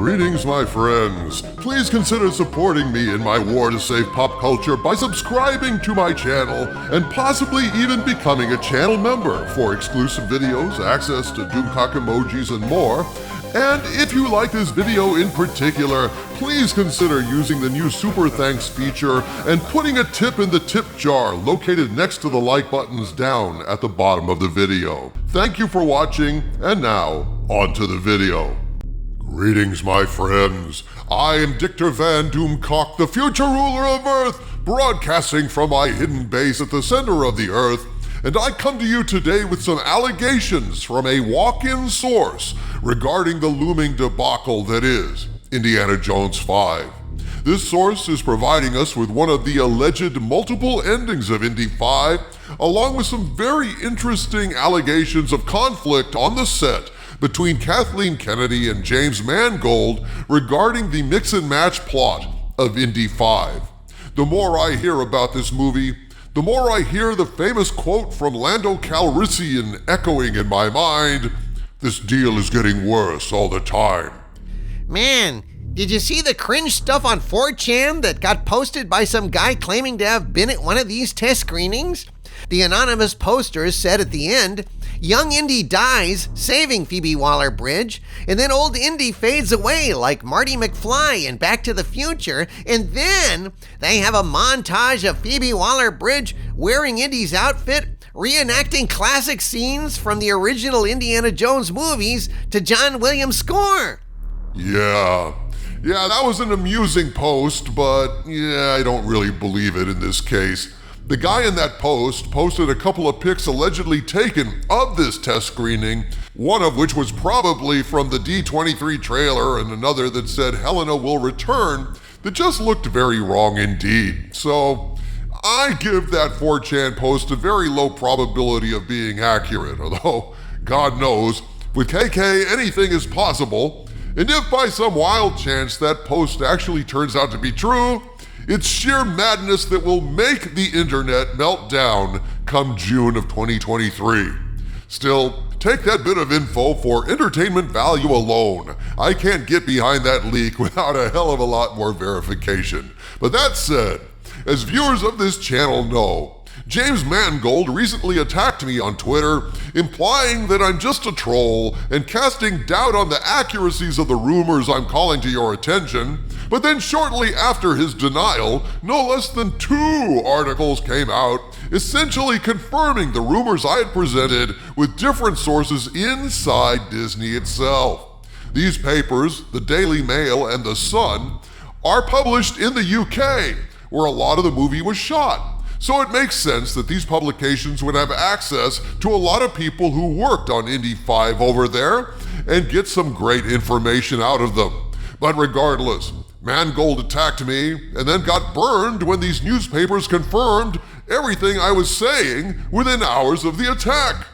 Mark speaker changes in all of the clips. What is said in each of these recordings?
Speaker 1: Greetings, my friends. Please consider supporting me in my war to save pop culture by subscribing to my channel and possibly even becoming a channel member for exclusive videos, access to Doomcock emojis, and more. And if you like this video in particular, please consider using the new Super Thanks feature and putting a tip in the tip jar located next to the like buttons down at the bottom of the video. Thank you for watching, and now, on to the video. Greetings, my friends. I am Dictor Van Doomcock, the future ruler of Earth, broadcasting from my hidden base at the center of the Earth, and I come to you today with some allegations from a walk-in source regarding the looming debacle that is Indiana Jones 5. This source is providing us with one of the alleged multiple endings of Indy 5, along with some very interesting allegations of conflict on the set between Kathleen Kennedy and James Mangold regarding the mix and match plot of Indy 5. The more I hear about this movie, the more I hear the famous quote from Lando Calrissian echoing in my mind, "This deal is getting worse all the time."
Speaker 2: Man, did you see the cringe stuff on 4chan that got posted by some guy claiming to have been at one of these test screenings? The anonymous poster said at the end, young Indy dies, saving Phoebe Waller-Bridge, and then old Indy fades away like Marty McFly in Back to the Future, and then they have a montage of Phoebe Waller-Bridge wearing Indy's outfit, reenacting classic scenes from the original Indiana Jones movies to John Williams' score.
Speaker 1: Yeah, that was an amusing post, but I don't really believe it in this case. The guy in that post posted a couple of pics allegedly taken of this test screening, one of which was probably from the D23 trailer and another that said Helena will return, that just looked very wrong indeed. So I give that 4chan post a very low probability of being accurate, although God knows, with KK anything is possible, and if by some wild chance that post actually turns out to be true, it's sheer madness that will make the internet melt down come June of 2023. Still, take that bit of info for entertainment value alone. I can't get behind that leak without a hell of a lot more verification. But that said, as viewers of this channel know, James Mangold recently attacked me on Twitter, implying that I'm just a troll and casting doubt on the accuracies of the rumors I'm calling to your attention. But then shortly after his denial, no less than 2 articles came out, essentially confirming the rumors I had presented with different sources inside Disney itself. These papers, the Daily Mail and The Sun, are published in the UK, where a lot of the movie was shot. So it makes sense that these publications would have access to a lot of people who worked on Indy 5 over there and get some great information out of them. But regardless, Mangold attacked me and then got burned when these newspapers confirmed everything I was saying within hours of the attack.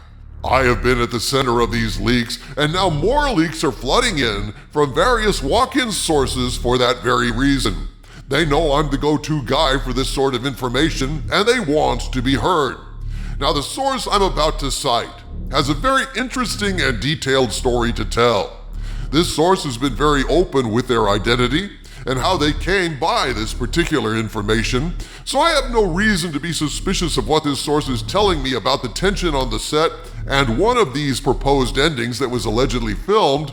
Speaker 1: I have been at the center of these leaks, and now more leaks are flooding in from various walk-in sources for that very reason. They know I'm the go-to guy for this sort of information, and they want to be heard. Now, the source I'm about to cite has a very interesting and detailed story to tell. This source has been very open with their identity and how they came by this particular information, so I have no reason to be suspicious of what this source is telling me about the tension on the set and one of these proposed endings that was allegedly filmed,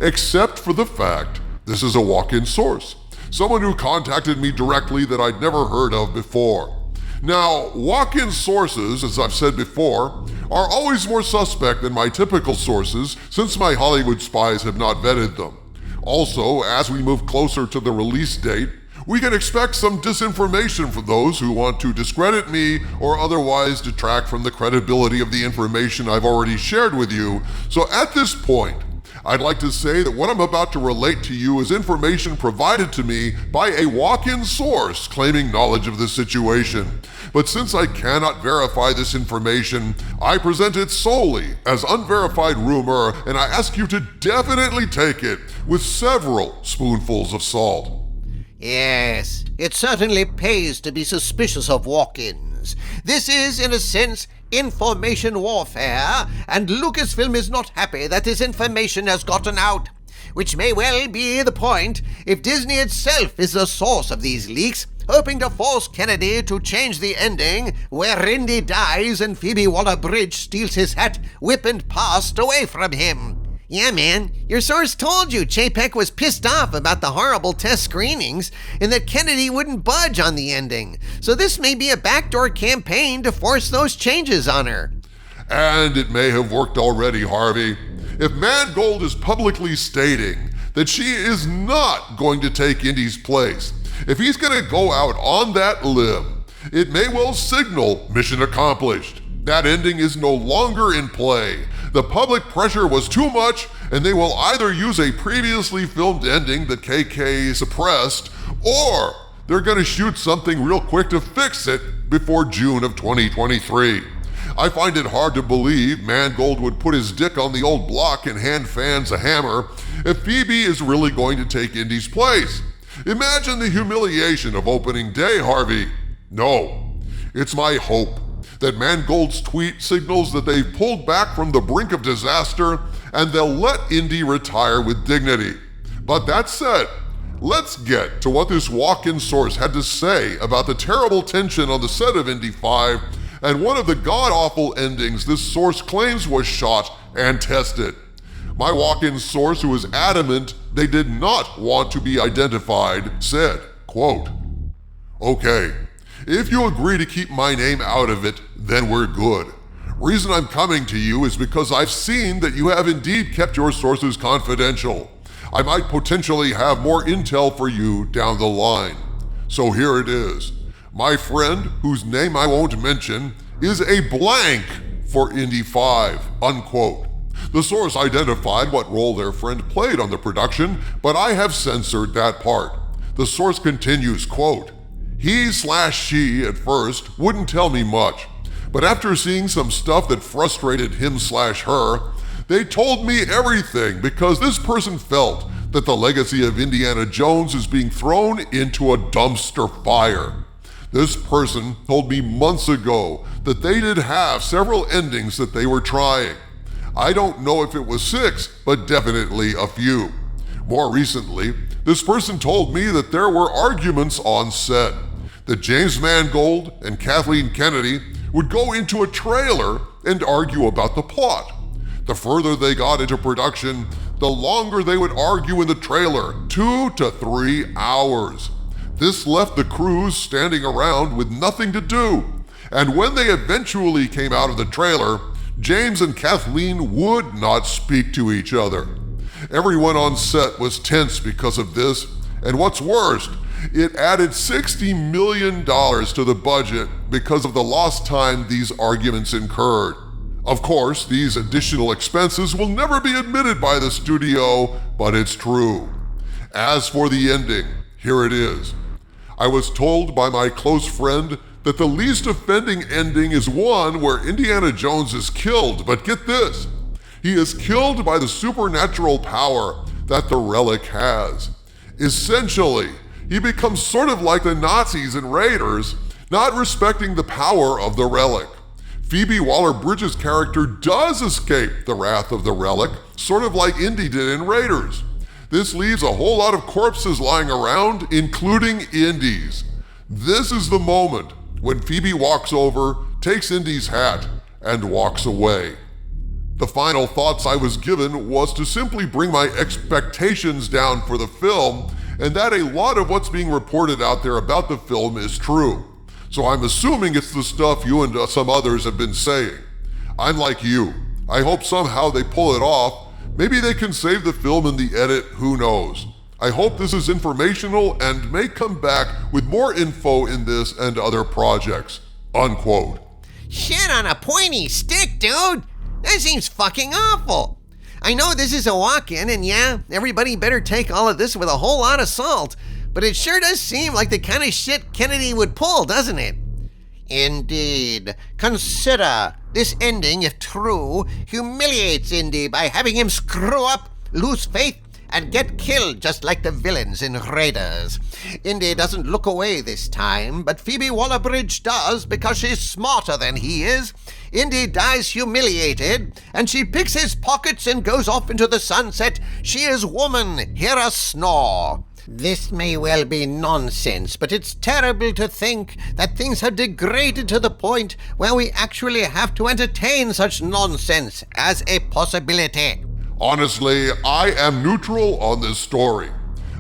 Speaker 1: except for the fact this is a walk-in source. Someone who contacted me directly that I'd never heard of before. Now, walk-in sources, as I've said before, are always more suspect than my typical sources since my Hollywood spies have not vetted them. Also, as we move closer to the release date, we can expect some disinformation from those who want to discredit me or otherwise detract from the credibility of the information I've already shared with you. So at this point, I'd like to say that what I'm about to relate to you is information provided to me by a walk-in source claiming knowledge of the situation. But since I cannot verify this information, I present it solely as unverified rumor, and I ask you to definitely take it with several spoonfuls of salt.
Speaker 2: Yes, it certainly pays to be suspicious of walk-ins. This is, in a sense, information warfare, and Lucasfilm is not happy that this information has gotten out. which may well be the point if Disney itself is the source of these leaks, hoping to force Kennedy to change the ending where Indy dies and Phoebe Waller-Bridge steals his hat, whip and passed away from him. Yeah, man, your source told you Chapek was pissed off about the horrible test screenings and that Kennedy wouldn't budge on the ending. So this may be a backdoor campaign to force those changes on her.
Speaker 1: And it may have worked already, Harvey. If Mangold is publicly stating that she is not going to take Indy's place, if he's going to go out on that limb, it may well signal mission accomplished. That ending is no longer in play. The public pressure was too much, and they will either use a previously filmed ending that KK suppressed, or they're going to shoot something real quick to fix it before June of 2023. I find it hard to believe Mangold would put his dick on the old block and hand fans a hammer if Phoebe is really going to take Indy's place. Imagine the humiliation of opening day, Harvey. No, it's my hope that Mangold's tweet signals that they've pulled back from the brink of disaster and they'll let Indy retire with dignity. But that said, let's get to what this walk-in source had to say about the terrible tension on the set of Indy 5 and one of the god-awful endings this source claims was shot and tested. My walk-in source, who is adamant they did not want to be identified, said, quote, "Okay, if you agree to keep my name out of it, then we're good. Reason I'm coming to you is because I've seen that you have indeed kept your sources confidential. I might potentially have more intel for you down the line. So here it is. My friend, whose name I won't mention, is a blank for Indy 5, unquote. The source identified what role their friend played on the production, but I have censored that part. The source continues, quote, "He/she at first wouldn't tell me much, but after seeing some stuff that frustrated him/her, they told me everything because this person felt that the legacy of Indiana Jones is being thrown into a dumpster fire. This person told me months ago that they did have several endings that they were trying. I don't know if it was 6, but definitely a few. More recently, this person told me that there were arguments on set, that James Mangold and Kathleen Kennedy would go into a trailer and argue about the plot. The further they got into production, the longer they would argue in the trailer, 2 to 3 hours. This left the crews standing around with nothing to do. And when they eventually came out of the trailer, James and Kathleen would not speak to each other. Everyone on set was tense because of this, and what's worst, it added $60 million to the budget because of the lost time these arguments incurred. Of course, these additional expenses will never be admitted by the studio, but it's true. As for the ending, here it is. I was told by my close friend that the least offending ending is one where Indiana Jones is killed, but get this, he is killed by the supernatural power that the relic has. Essentially, he becomes sort of like the Nazis and Raiders, not respecting the power of the relic. Phoebe Waller-Bridge's character does escape the wrath of the relic, sort of like Indy did in Raiders. This leaves a whole lot of corpses lying around, including Indy's. This is the moment when Phoebe walks over, takes Indy's hat, and walks away. The final thoughts I was given was to simply bring my expectations down for the film, and that a lot of what's being reported out there about the film is true. So I'm assuming it's the stuff you and some others have been saying. I'm like you. I hope somehow they pull it off. Maybe they can save the film in the edit, who knows. I hope this is informational and may come back with more info in this and other projects. Unquote.
Speaker 2: Shit on a pointy stick, dude. That seems fucking awful. I know this is a walk-in, and yeah, everybody better take all of this with a whole lot of salt, but it sure does seem like the kind of shit Kennedy would pull, doesn't it? Indeed. Consider this ending, if true, humiliates Indy by having him screw up, lose faith, and get killed just like the villains in Raiders. Indy doesn't look away this time, but Phoebe Waller-Bridge does because she's smarter than he is. Indy dies humiliated, and she picks his pockets and goes off into the sunset. She is woman, hear her snore. This may well be nonsense, but it's terrible to think that things have degraded to the point where we actually have to entertain such nonsense as a possibility.
Speaker 1: Honestly, I am neutral on this story.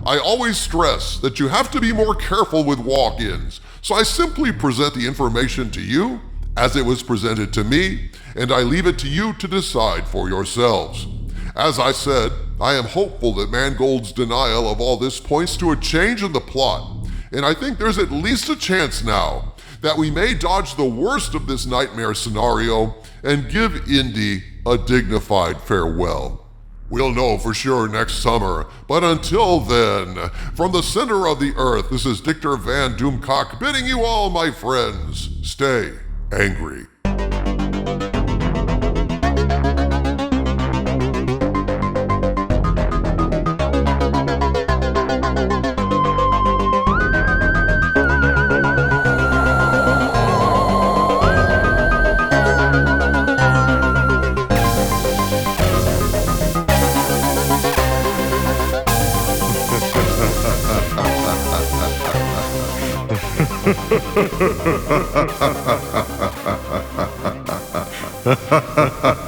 Speaker 1: I always stress that you have to be more careful with walk-ins, so I simply present the information to you as it was presented to me, and I leave it to you to decide for yourselves. As I said, I am hopeful that Mangold's denial of all this points to a change in the plot, and I think there's at least a chance now that we may dodge the worst of this nightmare scenario and give Indy a dignified farewell. We'll know for sure next summer, but until then, from the center of the earth, this is Dictor Van Doomcock bidding you all, my friends, stay angry. Ha ha ha ha ha.